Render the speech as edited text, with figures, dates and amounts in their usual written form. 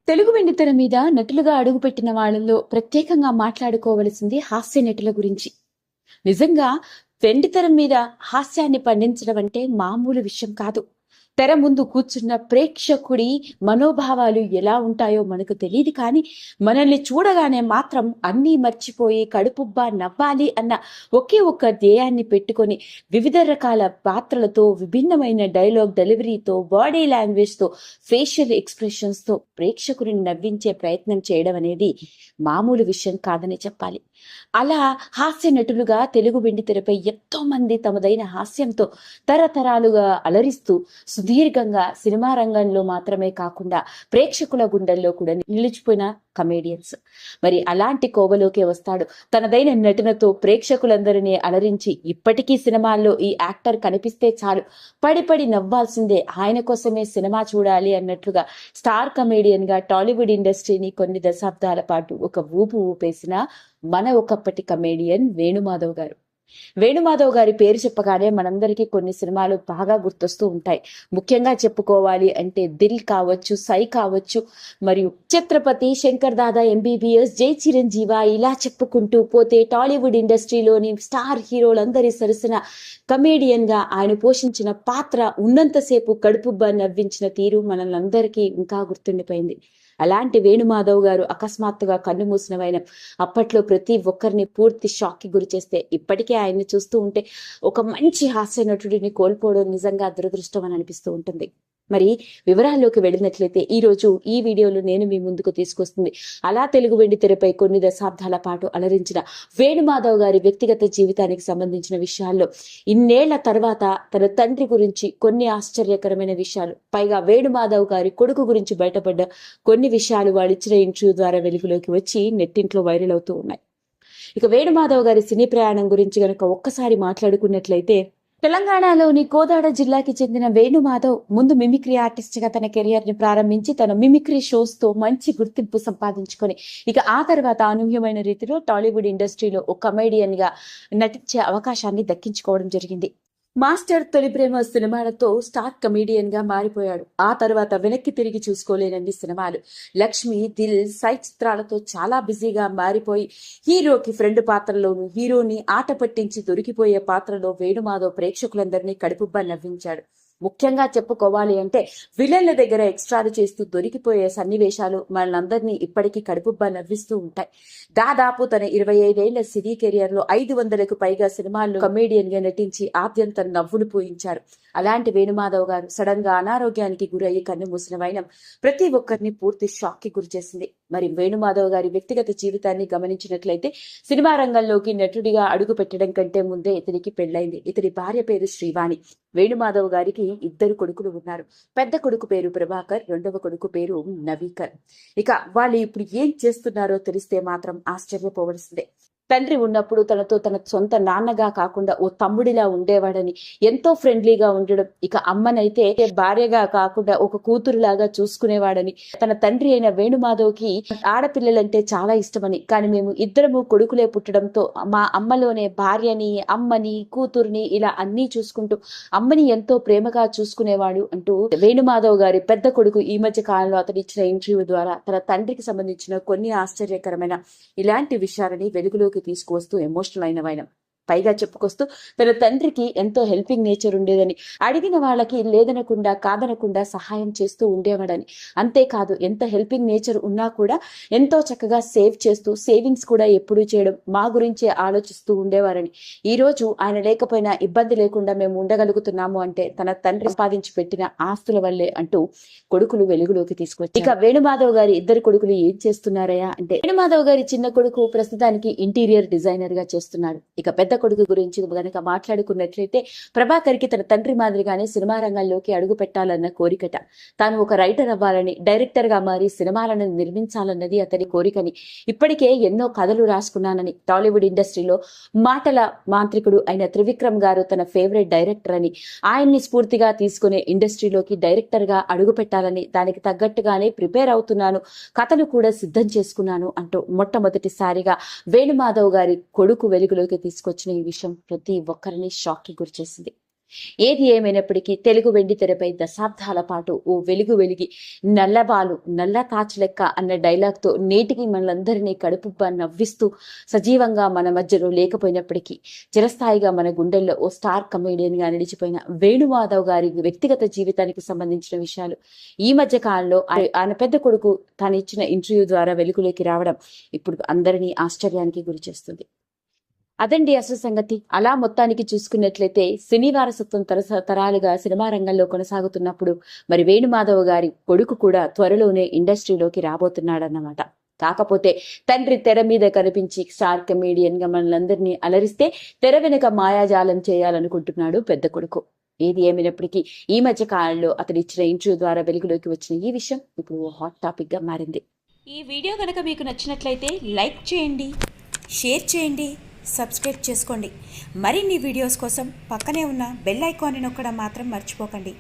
తెలుగు వెండితెర మీద నటులుగా అడుగుపెట్టిన వాళ్ళలో ప్రత్యేకంగా మాట్లాడుకోవలసింది హాస్య నటుల గురించి. నిజంగా వెండితెర మీద హాస్యాన్ని పండించడం అంటే మామూలు విషయం కాదు. తెర ముందు కూర్చున్న ప్రేక్షకుడి మనోభావాలు ఎలా ఉంటాయో మనకు తెలియదు, కానీ మనల్ని చూడగానే మాత్రం అన్నీ మర్చిపోయి కడుపుబ్బా నవ్వాలి అన్న ఒకే ఒక్క ధ్యేయాన్ని పెట్టుకొని వివిధ రకాల పాత్రలతో, విభిన్నమైన డైలాగ్ డెలివరీతో, బాడీ లాంగ్వేజ్తో, ఫేషియల్ ఎక్స్ప్రెషన్స్తో ప్రేక్షకుడిని నవ్వించే ప్రయత్నం చేయడం అనేది మామూలు విషయం కాదని చెప్పాలి. అలా హాస్య నటులుగా తెలుగు వెండితెరపై ఎంతో మంది తమదైన హాస్యంతో తరతరాలుగా అలరిస్తూ సుదీర్ఘంగా సినిమా రంగంలో మాత్రమే కాకుండా ప్రేక్షకుల గుండెల్లో కూడా నిలిచిపోయిన కమేడియన్స్. మరి అలాంటి కోవలోకే వస్తాడు. తనదైన నటనతో ప్రేక్షకులందరినీ అలరించి ఇప్పటికీ సినిమాల్లో ఈ యాక్టర్ కనిపిస్తే చాలు పడి పడి నవ్వాల్సిందే, ఆయన కోసమే సినిమా చూడాలి అన్నట్లుగా స్టార్ కమేడియన్ గా టాలీవుడ్ ఇండస్ట్రీని కొన్ని దశాబ్దాల పాటు ఒక ఊపు ఊపేసిన మన ఒకప్పటి కమేడియన్ వేణుమాధవ్ గారు. వేణుమాధవ్ గారి పేరు చెప్పగానే మనందరికీ కొన్ని సినిమాలు బాగా గుర్తొస్తూ ఉంటాయి. ముఖ్యంగా చెప్పుకోవాలి అంటే దిల్ కావచ్చు, సై కావచ్చు, మరియు ఛత్రపతి, శంకర్ దాదా, ఎంబీబీఎస్, జై చిరంజీవ, ఇలా చెప్పుకుంటూ పోతే టాలీవుడ్ ఇండస్ట్రీలోని స్టార్ హీరోలందరి సరసన కమేడియన్ గా ఆయన పోషించిన పాత్ర ఉన్నంతసేపు కడుపుబ్బా నవ్వించిన తీరు మనల్ని ఇంకా గుర్తుండిపోయింది. అలాంటి వేణుమాధవ్ గారు అకస్మాత్తుగా కన్ను మూసిన వైనం అప్పట్లో ప్రతి ఒక్కరిని పూర్తి షాక్ కి గురి చేస్తే, ఇప్పటికే ఆయన్ని చూస్తూ ఉంటే ఒక మంచి హాస్య నటుడిని కోల్పోవడం నిజంగా దురదృష్టం అని అనిపిస్తూ ఉంటుంది. మరి వివరాల్లోకి వెళ్ళినట్లయితే ఈ రోజు ఈ వీడియోలో నేను మీ ముందుకు తీసుకొస్తుంది అలా తెలుగు వెండితెరపై కొన్ని దశాబ్దాల పాటు అలరించిన వేణుమాధవ్ గారి వ్యక్తిగత జీవితానికి సంబంధించిన విషయాల్లో ఇన్నేళ్ల తర్వాత తన తండ్రి గురించి కొన్ని ఆశ్చర్యకరమైన విషయాలు, పైగా వేణుమాధవ్ గారి కొడుకు గురించి బయటపడ్డ కొన్ని విషయాలు వాళ్ళు ఇచ్చిన ఇంటర్వ్యూ ద్వారా వెలుగులోకి వచ్చి నెట్టింట్లో వైరల్ అవుతూ ఉన్నాయి. ఇక వేణుమాధవ్ గారి సినీ ప్రయాణం గురించి గనక ఒక్కసారి మాట్లాడుకున్నట్లయితే, తెలంగాణలోని కోదాడ జిల్లాకి చెందిన వేణుమాధవ్ ముందు మిమిక్రీ ఆర్టిస్ట్ గా తన కెరియర్ ని ప్రారంభించి తన మిమిక్రీ షోస్ తో మంచి గుర్తింపు సంపాదించుకొని ఇక ఆ తర్వాత అనూహ్యమైన రీతిలో టాలీవుడ్ ఇండస్ట్రీలో ఒక కమేడియన్ గా నటించే అవకాశాన్ని దక్కించుకోవడం జరిగింది. మాస్టర్, తొలి ప్రేమ సినిమాలతో స్టార్ కమేడియన్ గా మారిపోయాడు. ఆ తర్వాత వెనక్కి తిరిగి చూసుకోలేనన్ని సినిమాలు, లక్ష్మి, దిల్, సై చిత్రాలతో చాలా బిజీగా మారిపోయి హీరోకి ఫ్రెండ్ పాత్రలోను, హీరోని ఆట పట్టించి దొరికిపోయే పాత్రలో వేణుమాధవ్ ప్రేక్షకులందరినీ కడుపుబ్బా నవ్వించాడు. ముఖ్యంగా చెప్పుకోవాలి అంటే విలన్ల దగ్గర ఎక్స్ట్రాలు చేస్తూ దొరికిపోయే సన్నివేశాలు మనందరినీ ఇప్పటికీ కడుపుబ్బా నవ్విస్తూ ఉంటాయి. దాదాపు తన 25 ఏళ్ల సినీ కెరియర్ లో 500కు పైగా సినిమాల్లో కమేడియన్ గా నటించి ఆద్యంతం నవ్వులు పూయించారు. అలాంటి వేణుమాధవ్ గారు సడన్ గా అనారోగ్యానికి గురయ్యి కన్ను మూసిన వైనం ప్రతి ఒక్కరిని పూర్తి షాక్ కి గురి చేసింది. మరి వేణుమాధవ్ గారి వ్యక్తిగత జీవితాన్ని గమనించినట్లయితే సినిమా రంగంలోకి నటుడిగా అడుగు పెట్టడం కంటే ముందే ఇతనికి పెళ్లైంది. ఇతని భార్య పేరు శ్రీవాణి. వేణుమాధవ్ గారికి 2 కొడుకులు ఉన్నారు. పెద్ద కొడుకు పేరు ప్రభాకర్, రెండవ కొడుకు పేరు నవీకర్. ఇక వాళ్ళు ఇప్పుడు ఏం చేస్తున్నారో తెలిస్తే మాత్రం ఆశ్చర్యపోవలసిందే. తండ్రి ఉన్నప్పుడు తనతో తన సొంత నాన్నగా కాకుండా ఓ తమ్ముడిలా ఉండేవాడని, ఎంతో ఫ్రెండ్లీగా ఉండడం, ఇక అమ్మనైతే భార్యగా కాకుండా ఒక కూతురులాగా చూసుకునేవాడని, తన తండ్రి అయిన వేణుమాధవ్కి ఆడపిల్లలంటే చాలా ఇష్టమని, కానీ మేము ఇద్దరము కొడుకులే పుట్టడంతో మా అమ్మలోనే భార్యని, అమ్మని, కూతురుని ఇలా అన్నీ చూసుకుంటూ అమ్మని ఎంతో ప్రేమగా చూసుకునేవాడు అంటూ వేణుమాధవ్ గారి పెద్ద కొడుకు ఈ మధ్య కాలంలో అతను ఇచ్చిన ఇంటర్వ్యూ ద్వారా తన తండ్రికి సంబంధించిన కొన్ని ఆశ్చర్యకరమైన ఇలాంటి విషయాలని వెలుగులోకి తీసుకువస్తూ ఎమోషనల్ అయిన వైనం. పైగా చెప్పుకొస్తూ తన తండ్రికి ఎంతో హెల్పింగ్ నేచర్ ఉండేదని, అడిగిన వాళ్ళకి లేదనకుండా కాదనకుండా సహాయం చేస్తూ ఉండేవాడని, అంతేకాదు ఎంత హెల్పింగ్ నేచర్ ఉన్నా కూడా ఎంతో చక్కగా సేవ్ చేస్తూ సేవింగ్స్ కూడా ఎప్పుడూ చేయడం, మా గురించే ఆలోచిస్తూ ఉండేవారని, ఈ రోజు ఆయన లేకపోయినా ఇబ్బంది లేకుండా మేము ఉండగలుగుతున్నాము అంటే తన తండ్రి సంపాదించి పెట్టిన ఆస్తుల వల్లే అంటూ కొడుకులు వెలుగులోకి తీసుకొచ్చారు. ఇక వేణుమాధవ్ గారి 2 కొడుకులు ఏం చేస్తున్నారయా అంటే, వేణుమాధవ్ గారి చిన్న కొడుకు ప్రస్తుతానికి ఇంటీరియర్ డిజైనర్ గా చేస్తున్నాడు. ఇక పెద్ద కొడుకు గురించి గనక మాట్లాడుకున్నట్లయితే, ప్రభాకర్ కి తన తండ్రి మాదిరిగానే సినిమా రంగంలోకి అడుగు పెట్టాలన్న కోరికట. తాను ఒక రైటర్ అవ్వాలని, డైరెక్టర్ గా మారి సినిమాలను నిర్మించాలన్నది అతని కోరికని, ఇప్పటికే ఎన్నో కథలు రాసుకున్నానని, టాలీవుడ్ ఇండస్ట్రీలో మాటల మాంత్రికుడు అయిన త్రివిక్రమ్ గారు తన ఫేవరెట్ డైరెక్టర్ అని, ఆయన్ని స్ఫూర్తిగా తీసుకునే ఇండస్ట్రీలోకి డైరెక్టర్ గా అడుగు పెట్టాలని, దానికి తగ్గట్టుగానే ప్రిపేర్ అవుతున్నాను, కథలు కూడా సిద్ధం చేసుకున్నాను అంటూ మొట్టమొదటిసారిగా వేణుమాధవ్ గారి కొడుకు వెలుగులోకి తీసుకొచ్చిన ఈ విషయం ప్రతి ఒక్కరిని షాక్ కి గురి చేసింది. ఏది ఏమైనప్పటికీ తెలుగు వెండితెరపై దశాబ్దాల పాటు ఓ వెలుగు వెలిగి నల్లబాలు నల్ల తాచు లెక్క అన్న డైలాగ్తో నేటికి మనలందరినీ కడుపుబ్బా నవ్విస్తూ సజీవంగా మన మధ్యలో లేకపోయినప్పటికీ చిరస్థాయిగా మన గుండెల్లో ఓ స్టార్ కమెడియన్ గా నిలిచిపోయిన వేణుమాధవ్ గారి వ్యక్తిగత జీవితానికి సంబంధించిన విషయాలు ఈ మధ్య కాలంలో ఆయన పెద్ద కొడుకు తాను ఇచ్చిన ఇంటర్వ్యూ ద్వారా వెలుగులోకి రావడం ఇప్పుడు అందరినీ ఆశ్చర్యానికి గురి చేస్తుంది. అదండి అసలు సంగతి. అలా మొత్తానికి చూసుకున్నట్లయితే సినీ వారసత్వం తరాలుగా సినిమా రంగంలో కొనసాగుతున్నప్పుడు మరి వేణుమాధవ్ గారి కొడుకు కూడా త్వరలోనే ఇండస్ట్రీలోకి రాబోతున్నాడన్నమాట. కాకపోతే తండ్రి తెర మీద కనిపించి స్టార్ కమేడియన్ గా మనలందరినీ అలరిస్తే తెర వెనుక మాయాజాలం చేయాలనుకుంటున్నాడు పెద్ద కొడుకు. ఏది ఏమైనప్పటికీ ఈ మధ్య కాలంలో అతడు ఇచ్చిన ఇంటర్వ్యూ ద్వారా వెలుగులోకి వచ్చిన ఈ విషయం ఇప్పుడు హాట్ టాపిక్ గా మారింది. ఈ వీడియో కనుక మీకు నచ్చినట్లయితే లైక్ చేయండి, షేర్ చేయండి, సబ్స్క్రైబ్ చేసుకోండి. మరిన్ని వీడియోస్ కోసం పక్కనే ఉన్న బెల్ ఐకాన్ని నొక్కడం మాత్రం మర్చిపోకండి.